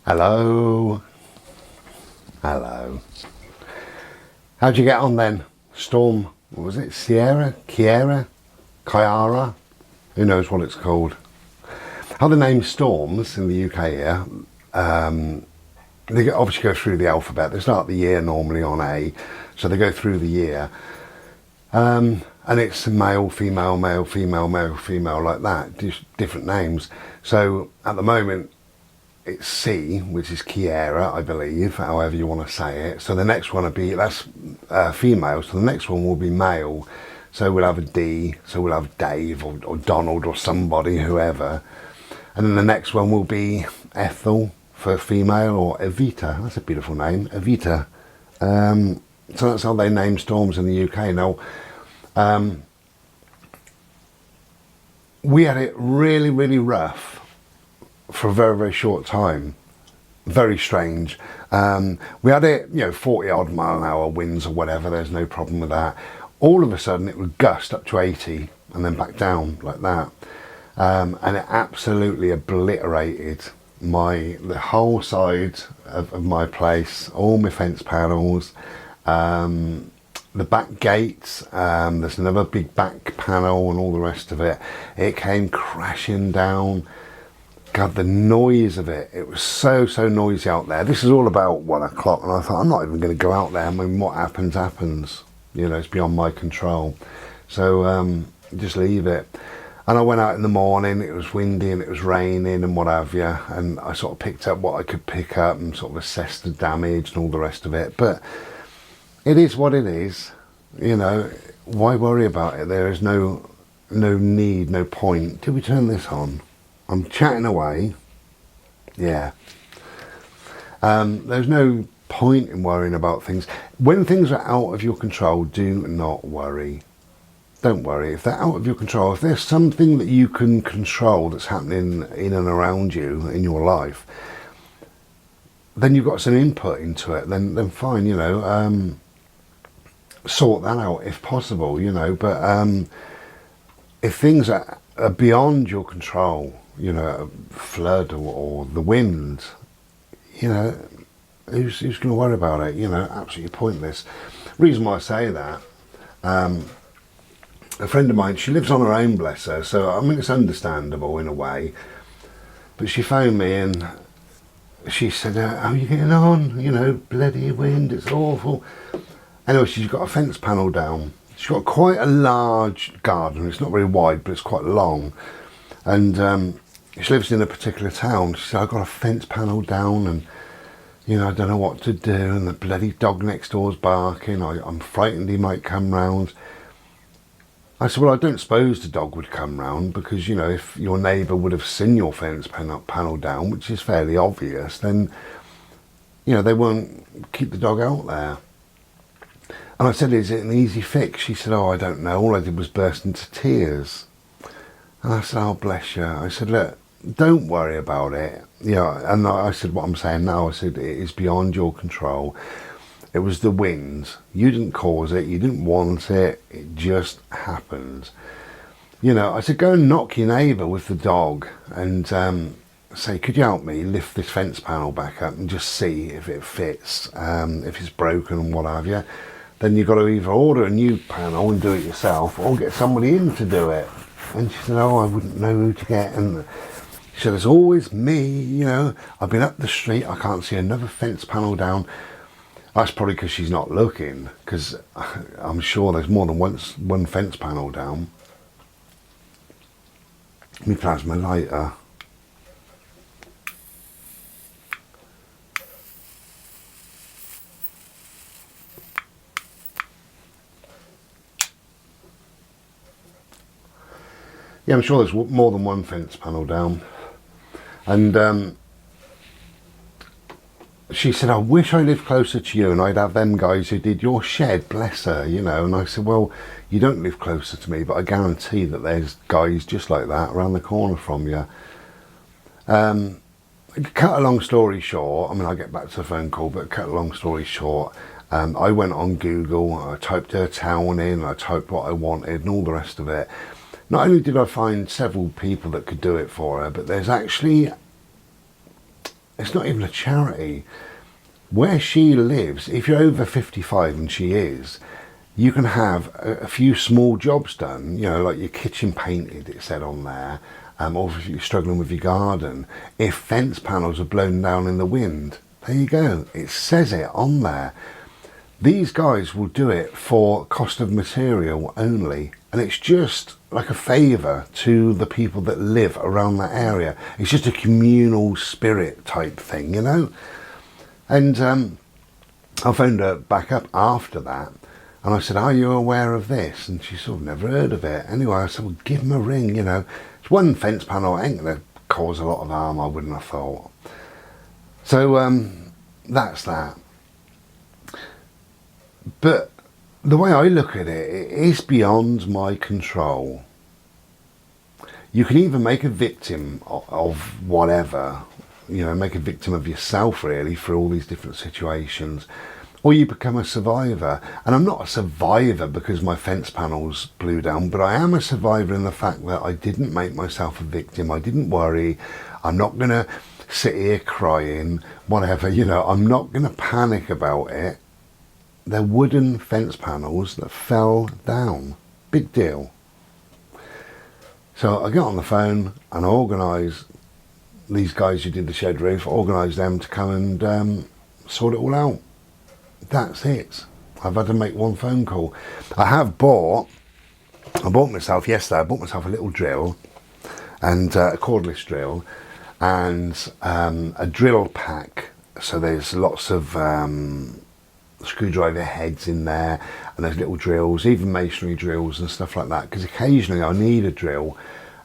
Hello. Hello. How'd you get on then? Storm, what was it? Sierra? Kiera? Kiara? Who knows what it's called? How the name storms in the UK here, they obviously go through the alphabet. They start the year normally on A, so they go through the year. And it's male, female, male, female, male, female, like that, just different names. So at the moment, it's C, which is Kiera, I believe, however you want to say it. So the next one will be, that's female, so the next one will be male. So we'll have a D, so we'll have Dave or Donald or somebody, whoever. And then the next one will be Ethel for female, or Evita. That's a beautiful name, Evita. So that's how they name storms in the UK. Now, we had it really, really rough for a very, very short time. Very strange. We had it, 40 odd mile an hour winds or whatever. There's no problem with that. All of a sudden it would gust up to 80 and then back down like that. And it absolutely obliterated the whole side of my place, all my fence panels, the back gates, there's another big back panel and all the rest of it. It came crashing down. God, the noise of it. It was so noisy out there. This is all about 1 o'clock, and I thought, I'm not even going to go out there. I mean, what happens, happens. It's beyond my control. So just leave it. And I went out in the morning. It was windy and it was raining and what have you. And I sort of picked up what I could pick up and sort of assessed the damage and all the rest of it. But it is what it is. Why worry about it? There is no need, no point. Did we turn this on? I'm chatting away. Yeah. There's no point in worrying about things. When things are out of your control, do not worry. Don't worry. If they're out of your control, if there's something that you can control that's happening in and around you in your life, then you've got some input into it, then fine, sort that out if possible, but if things are beyond your control, a flood or the wind, who's going to worry about it? Absolutely pointless. Reason why I say that, a friend of mine, she lives on her own, bless her, so I mean it's understandable in a way, but she phoned me and she said, how are you getting on? Bloody wind, it's awful. Anyway, she's got a fence panel down. She's got quite a large garden. It's not very wide, but it's quite long. And she lives in a particular town. She said, I've got a fence panel down and, I don't know what to do. And the bloody dog next door's barking. I'm frightened he might come round. I said, well, I don't suppose the dog would come round because, if your neighbour would have seen your fence panel down, which is fairly obvious, then, they won't keep the dog out there. And I said, is it an easy fix? She said, oh, I don't know. All I did was burst into tears. And I said, oh, bless you. I said, look, don't worry about it. And I said, what I'm saying now, I said, it is beyond your control. It was the wind. You didn't cause it. You didn't want it. It just happened. I said, go and knock your neighbour with the dog and say, could you help me lift this fence panel back up and just see if it fits, if it's broken and what have you. Then you've got to either order a new panel and do it yourself or get somebody in to do it. And she said, oh, I wouldn't know who to get. And she said, it's always me, I've been up the street, I can't see another fence panel down. That's probably because she's not looking, because I'm sure there's more than one fence panel down. My plasma lighter. Yeah, I'm sure there's more than one fence panel down. And she said, I wish I lived closer to you and I'd have them guys who did your shed, bless her, And I said, well, you don't live closer to me, but I guarantee that there's guys just like that around the corner from you. Cut a long story short, I mean, I'll get back to the phone call, but cut a long story short, I went on Google, I typed her town in, I typed what I wanted and all the rest of it. Not only did I find several people that could do it for her, but there's actually it's not even a charity. Where she lives, if you're over 55, and she is, you can have a few small jobs done, you know, like your kitchen painted, it said on there, or if you're struggling with your garden, if fence panels are blown down in the wind. There you go, it says it on there. These guys will do it for cost of material only, and it's just like a favour to the people that live around that area. It's just a communal spirit type thing, you know. And I phoned her back up after that, and I said, are you aware of this? And she sort of never heard of it. Anyway, I said, well, give them a ring, you know. It's one fence panel, it ain't going to cause a lot of harm, I wouldn't have thought. So that's that. But the way I look at it, it is beyond my control. You can either make a victim of whatever, you know, make a victim of yourself really for all these different situations, or you become a survivor. And I'm not a survivor because my fence panels blew down, but I am a survivor in the fact that I didn't make myself a victim. I didn't worry. I'm not going to sit here crying, whatever, you know, I'm not going to panic about it. They're wooden fence panels that fell down. Big deal. So I got on the phone and I organised these guys who did the shed roof, organised them to come and sort it all out. That's it. I've had to make one phone call. I bought myself yesterday, I bought myself a little drill and a cordless drill and a drill pack. So there's lots of screwdriver heads in there, and there's little drills, even masonry drills and stuff like that, because occasionally I need a drill.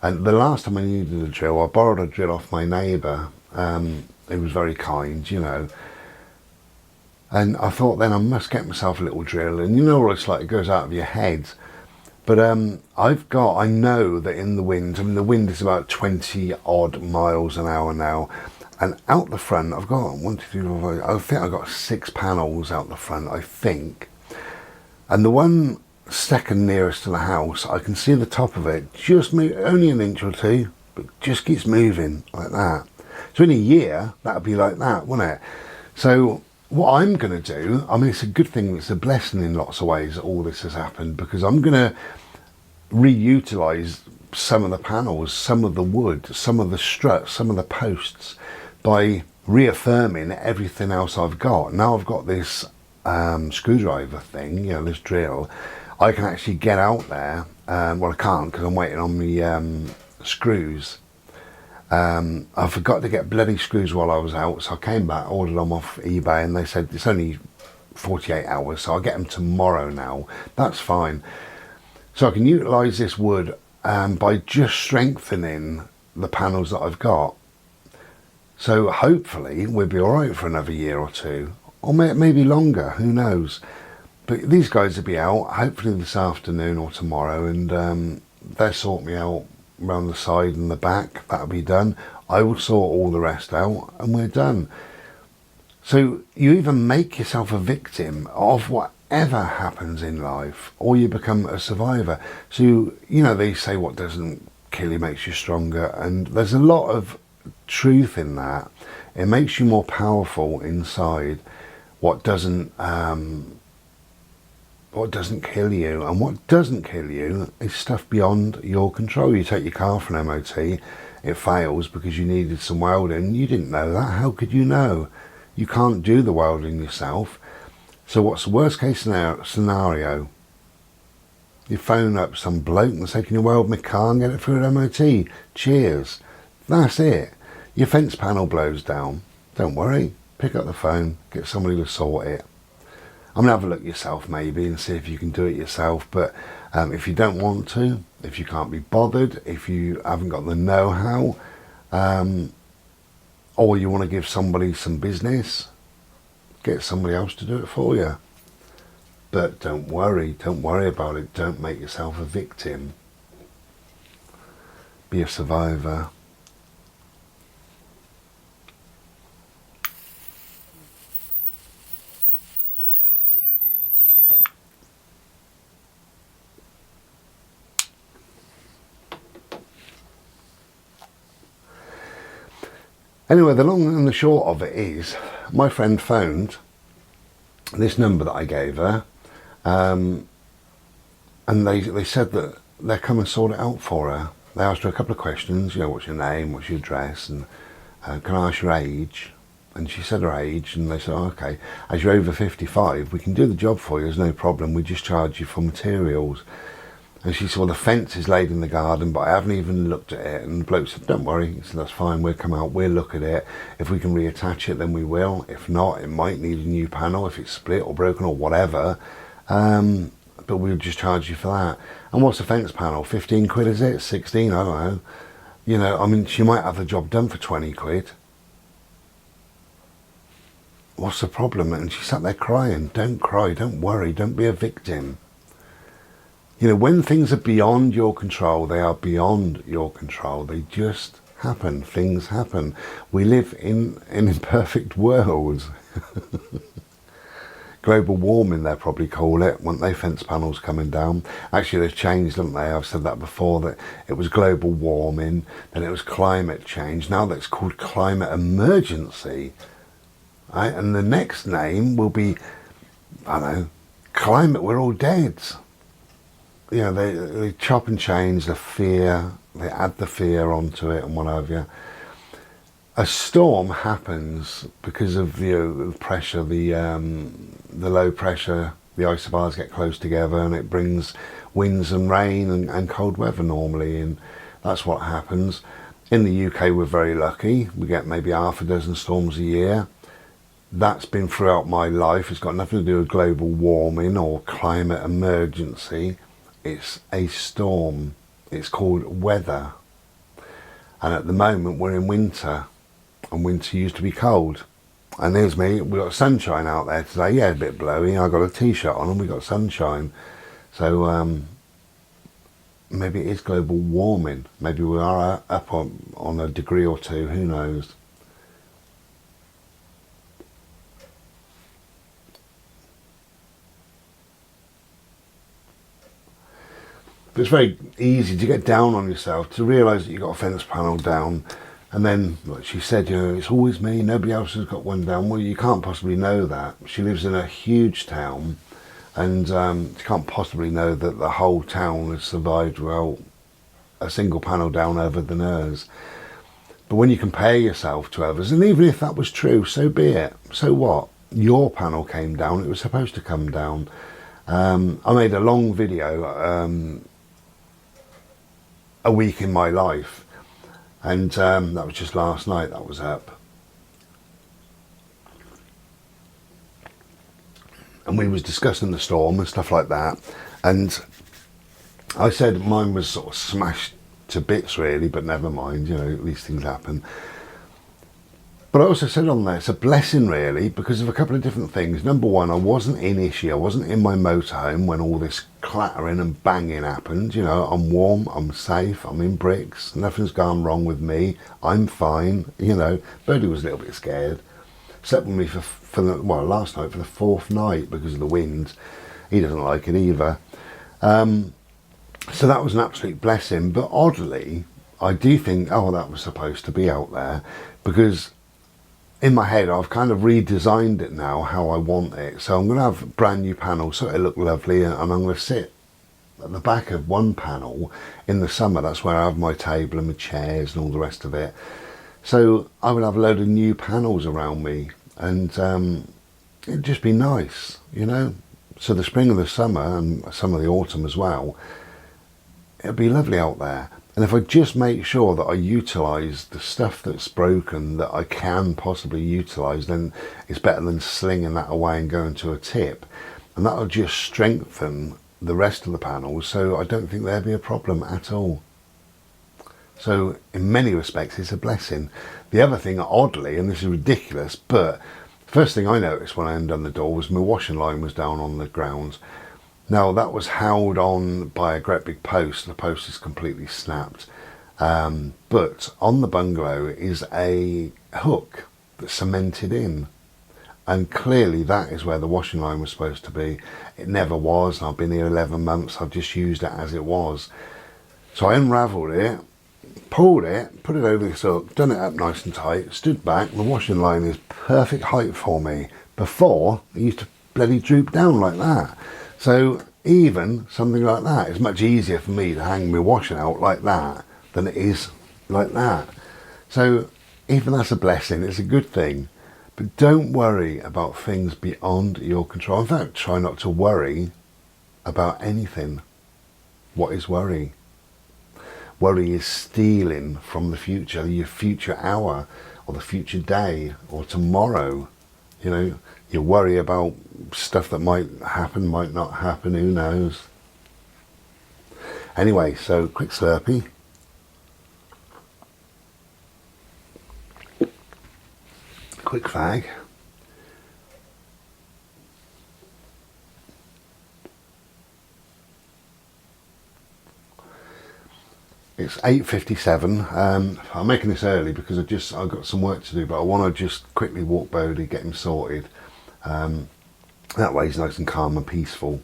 And the last time I needed a drill, I borrowed a drill off my neighbour. He was very kind, you know, and I thought then I must get myself a little drill. And you know what it's like, it goes out of your head. But I know that in the wind, I mean the wind is about 20 odd miles an hour now. And out the front, I've got I think I've got 6 panels out the front, I think. And the one second nearest to the house, I can see the top of it, just only an inch or two, but just keeps moving like that. So in a year, that'll be like that, won't it? So what I'm going to do, I mean, it's a good thing, it's a blessing in lots of ways that all this has happened, because I'm going to reutilise some of the panels, some of the wood, some of the struts, some of the posts, by reaffirming everything else I've got. Now I've got this screwdriver thing, you know, this drill. I can actually get out there. Well, I can't because I'm waiting on the screws. I forgot to get bloody screws while I was out, so I came back, ordered them off eBay, and they said it's only 48 hours, so I'll get them tomorrow now. That's fine. So I can utilise this wood by just strengthening the panels that I've got. So hopefully we'll be alright for another year or two, or maybe longer, who knows. But these guys will be out hopefully this afternoon or tomorrow, and they'll sort me out around the side and the back. That'll be done. I will sort all the rest out and we're done. So you either make yourself a victim of whatever happens in life, or you become a survivor. So you know, they say what doesn't kill you makes you stronger, and there's a lot of truth in that. It makes you more powerful inside. What doesn't kill you, and what doesn't kill you is stuff beyond your control. You take your car for an MOT, it fails because you needed some welding. You didn't know that. How could you know? You can't do the welding yourself. So what's the worst case scenario? You phone up some bloke and say, can you weld my car and get it through an MOT? Cheers. That's it. Your fence panel blows down. Don't worry. Pick up the phone, get somebody to sort it. I'm going to have a look yourself maybe and see if you can do it yourself. But if you don't want to, if you can't be bothered, if you haven't got the know-how, or you want to give somebody some business, get somebody else to do it for you. But don't worry about it. Don't make yourself a victim. Be a survivor. Anyway, the long and the short of it is, my friend phoned this number that I gave her, and they said that they'll come and sort it out for her. They asked her a couple of questions, you know, what's your name, what's your address, and can I ask your age? And she said her age, and they said, oh, okay, as you're over 55, we can do the job for you, there's no problem, we just charge you for materials. And she said, well, the fence is laid in the garden, but I haven't even looked at it. And the bloke said, don't worry. He said, that's fine, we'll come out, we'll look at it. If we can reattach it, then we will. If not, it might need a new panel, if it's split or broken or whatever. But we'll just charge you for that. And what's a fence panel? 15 quid, is it? 16, I don't know. You know, I mean, she might have the job done for 20 quid. What's the problem? And she sat there crying. Don't cry, don't worry, don't be a victim. You know, when things are beyond your control, they are beyond your control. They just happen. Things happen. We live in an imperfect world. Global warming, they'll probably call it, won't they? Fence panels coming down. Actually, they've changed, haven't they? I've said that before, that it was global warming, then it was climate change. Now that's called climate emergency. Right? And the next name will be, I don't know, climate, we're all dead. You know, they chop and change the fear, they add the fear onto it and what have you. A storm happens because of the pressure, the low pressure, the isobars get close together, and it brings winds and rain and cold weather normally, and that's what happens. In the UK, we're very lucky. We get maybe half a dozen storms a year. That's been throughout my life. It's got nothing to do with global warming or climate emergency. It's a storm. It's called weather. And at the moment we're in winter, and winter used to be cold. And there's me, we've got sunshine out there today. Yeah, a bit blowy. I got a t-shirt on and we got sunshine. So maybe it is global warming. Maybe we are up on a degree or two, who knows. But it's very easy to get down on yourself, to realise that you've got a fence panel down, and then, like she said, you know, it's always me, nobody else has got one down. Well, you can't possibly know that. She lives in a huge town, and you can't possibly know that the whole town has survived, well, a single panel down other than hers. But when you compare yourself to others, and even if that was true, so be it. So what? Your panel came down, it was supposed to come down. I made a long video, a week in my life, and that was just last night that was up, and we was discussing the storm and stuff like that, and I said mine was sort of smashed to bits really, but never mind, you know, these things happen. But I also said on there, it's a blessing really, because of a couple of different things. Number one, I wasn't in Ishi, I wasn't in my motorhome when all this clattering and banging happened. You know, I'm warm, I'm safe, I'm in bricks, nothing's gone wrong with me, I'm fine, you know. Birdie was a little bit scared. Slept with me for the, well, last night for the 4th night because of the wind. He doesn't like it either. So that was an absolute blessing, but oddly, I do think, oh, that was supposed to be out there, because in my head I've kind of redesigned it now how I want it. So I'm going to have brand new panels so it'll look lovely, and I'm going to sit at the back of one panel in the summer. That's where I have my table and my chairs and all the rest of it. So I will have a load of new panels around me, and it'd just be nice, you know. So the spring and the summer and some of the autumn as well, it'll be lovely out there. And if I just make sure that I utilise the stuff that's broken that I can possibly utilise, then it's better than slinging that away and going to a tip. And that'll just strengthen the rest of the panels, so I don't think there'll be a problem at all. So in many respects it's a blessing. The other thing, oddly, and this is ridiculous, but first thing I noticed when I undone the door was my washing line was down on the ground. Now that was held on by a great big post. The post is completely snapped, but on the bungalow is a hook that's cemented in, and clearly that is where the washing line was supposed to be. It never was. I've been here 11 months, I've just used it as it was. So I unravelled it, pulled it, put it over this hook, done it up nice and tight, stood back. The washing line is perfect height for me. Before, it used to bloody droop down like that. So even something like that is much easier for me to hang my washing out like that than it is like that. So even that's a blessing, it's a good thing. But don't worry about things beyond your control. In fact, try not to worry about anything. What is worry? Worry is stealing from the future, your future hour, or the future day, or tomorrow. You know, you worry about stuff that might happen, might not happen, who knows. Anyway, so quick slurpee. Quick fag. It's 8:57. I'm making this early because I've got some work to do, but I want to just quickly walk Bodie, get him sorted. That way he's nice and calm and peaceful,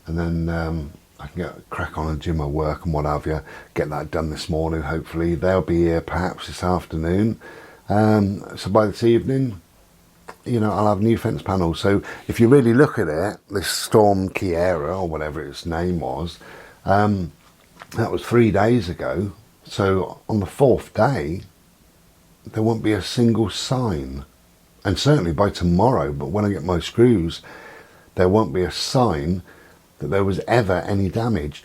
and then I can get a crack on and do my work and what have you. Get that done this morning. Hopefully they'll be here perhaps this afternoon. So by this evening, you know, I'll have new fence panels. So if you really look at it, this Storm Kiera or whatever its name was, that was 3 days ago. So on the 4th day, there won't be a single sign. And certainly by tomorrow, but when I get my screws, there won't be a sign that there was ever any damage.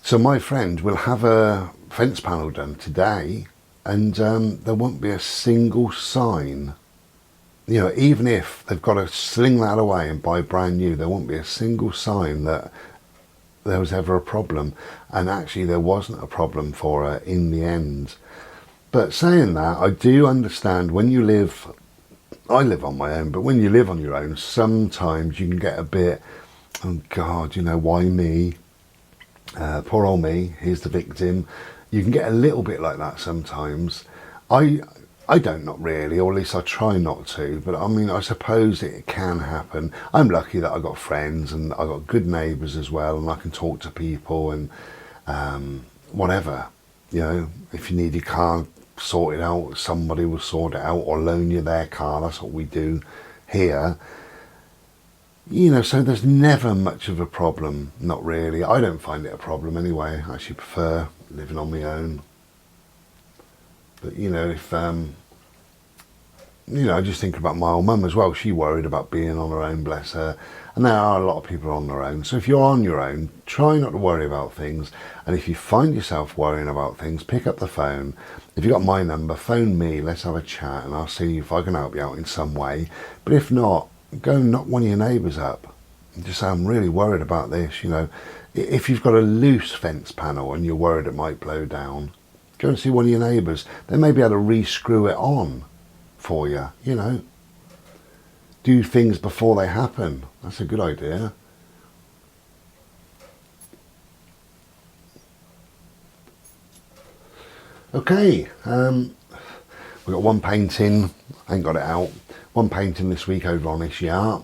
So my friend will have a fence panel done today, and there won't be a single sign. You know, even if they've got to sling that away and buy brand new, there won't be a single sign that there was ever a problem. And actually there wasn't a problem for her in the end. But saying that, I do understand when you live, I live on my own, but when you live on your own, sometimes you can get a bit, oh God, you know, why me? Poor old me, here's the victim. You can get a little bit like that sometimes. I don't, not really, or at least I try not to, but I mean, I suppose it can happen. I'm lucky that I've got friends and I've got good neighbours as well, and I can talk to people and whatever. You know, if you need your car sorted out, somebody will sort it out or loan you their car. That's what we do here. You know, so there's never much of a problem, not really. I don't find it a problem anyway. I actually prefer living on my own. But, you know, if, you know, I just think about my old mum as well. She worried about being on her own, bless her. And there are a lot of people on their own. So if you're on your own, try not to worry about things. And if you find yourself worrying about things, pick up the phone. If you've got my number, phone me, let's have a chat, and I'll see if I can help you out in some way. But if not, go and knock one of your neighbours up and just say, I'm really worried about this. You know, if you've got a loose fence panel and you're worried it might blow down, go and see one of your neighbours. They may be able to re-screw it on for you, you know. Do things before they happen. That's a good idea. Okay, we've got one painting, I ain't got it out. One painting this week over on Ishi Art,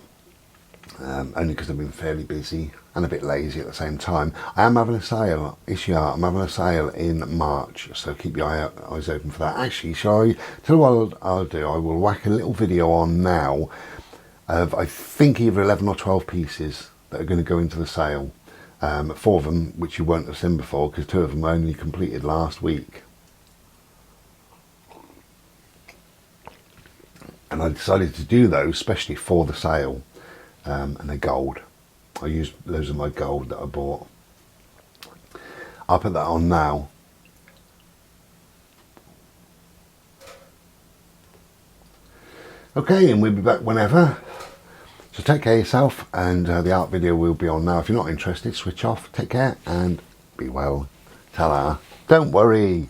only because I've been fairly busy and a bit lazy at the same time. I am having a sale, Ishi Art, I'm having a sale in March, so keep your eyes open for that. Actually, shall I tell you what I'll do? I will whack a little video on now of, I think, either 11 or 12 pieces that are going to go into the sale. 4 of them, which you won't have seen before, because 2 of them were only completed last week. And I decided to do those especially for the sale, and they're gold. I used those of my gold that I bought. I'll put that on now. Okay, and we'll be back whenever. So take care of yourself, and the art video will be on now. If you're not interested, switch off. Take care and be well. Ta-ra. Don't worry.